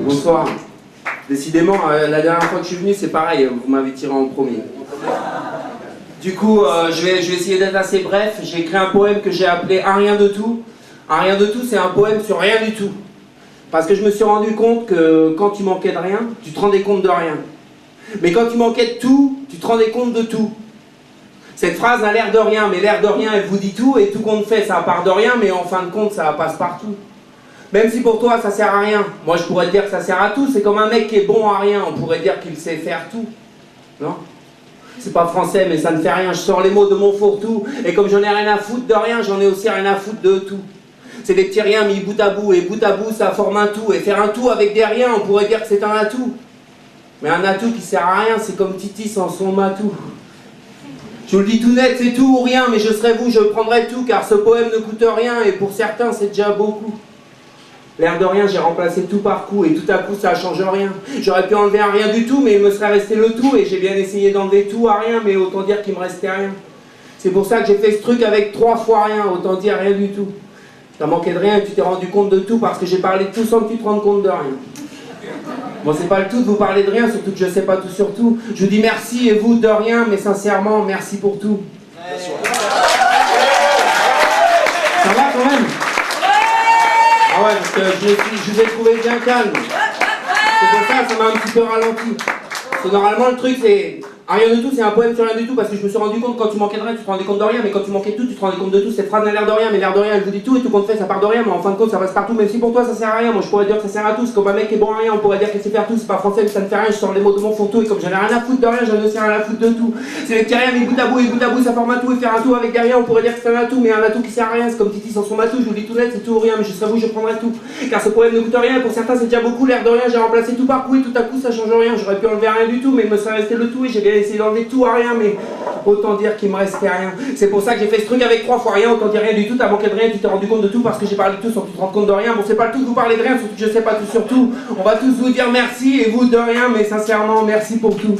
Bonsoir. Décidément, la dernière fois que je suis venu, c'est pareil, vous m'avez tiré en premier. Du coup, je vais essayer d'être assez bref. J'ai écrit un poème que j'ai appelé Un rien de tout. Un rien de tout, c'est un poème sur rien du tout. Parce que je me suis rendu compte que quand tu manquais de rien, tu te rendais compte de rien. Mais quand tu manquais de tout, tu te rendais compte de tout. Cette phrase a l'air de rien, mais l'air de rien, elle vous dit tout, et tout compte fait, ça part de rien, mais en fin de compte, ça passe partout. Même si pour toi, ça sert à rien. Moi, je pourrais te dire que ça sert à tout. C'est comme un mec qui est bon à rien. On pourrait dire qu'il sait faire tout. Non ? C'est pas français, mais ça ne fait rien. Je sors les mots de mon fourre-tout. Et comme j'en ai rien à foutre de rien, j'en ai aussi rien à foutre de tout. C'est des petits riens mis bout à bout. Et bout à bout, ça forme un tout. Et faire un tout avec des riens, on pourrait dire que c'est un atout. Mais un atout qui sert à rien, c'est comme Titi sans son matou. Je vous le dis tout net, c'est tout ou rien. Mais je serais vous, je prendrais tout. Car ce poème ne coûte rien. Et pour certains, c'est déjà beaucoup. L'air de rien, j'ai remplacé tout par coup, et tout à coup ça change rien. J'aurais pu enlever un rien du tout, mais il me serait resté le tout, et j'ai bien essayé d'enlever tout à rien, mais autant dire qu'il me restait rien. C'est pour ça que j'ai fait ce truc avec 3 fois rien, autant dire rien du tout. T'as manqué de rien et tu t'es rendu compte de tout, parce que j'ai parlé de tout sans que tu te rendes compte de rien. Bon, c'est pas le tout de vous parler de rien, surtout que je sais pas tout sur tout. Je vous dis merci, et vous de rien, mais sincèrement, merci pour tout. Ça va quand même? Ah ouais, parce que je vous ai trouvé bien calme. C'est pour ça m'a un petit peu ralenti. Parce que normalement, le truc, c'est... Rien de tout, c'est un poème sur rien du tout, parce que je me suis rendu compte, quand tu manquais de rien, tu te rendais compte de rien, mais quand tu manquais de tout, tu te rendais compte de tout. Cette phrase n'a l'air de rien, mais l'air de rien, elle vous dit tout, et tout compte fait, ça part de rien, mais en fin de compte, ça passe partout, même si pour toi, ça sert à rien. Moi, je pourrais dire que ça sert à tout. C'est comme un mec qui est bon à rien, on pourrait dire qu'il sait faire tout, c'est pas français, mais ça ne fait rien, je sors les mots de mon fourre-tout, et comme j'en ai rien à foutre de rien, j'en ai aussi rien à foutre de tout. C'est les petits riens, mais bout à bout, et bout à bout, ça forme un tout, et faire un tout avec derrière, on pourrait dire que c'est un atout, mais un atout qui sert à rien, c'est comme Titi sans son matou, je vous dis tout net, c'est tout ou rien, mais je serais vous, je prendrais tout. Car ce poème ne coûte rien, pour certains, c'est déjà beaucoup, l'air de rien, j'ai remplacé tout par coup, et tout à coup, ça change rien, j'aurais pu enlever rien du tout, mais il me serait resté le tout, et j'ai bien essayé d'enlever tout à rien, mais autant dire qu'il me restait rien. C'est pour ça que j'ai fait ce truc avec 3 fois rien, autant dire rien du tout, t'as manqué de rien, tu t'es rendu compte de tout parce que j'ai parlé de tout sans que tu te rendes compte de rien. Bon, c'est pas le tout de vous parler de rien, surtout que je sais pas tout sur tout. On va tous vous dire merci et vous de rien, mais sincèrement, merci pour tout.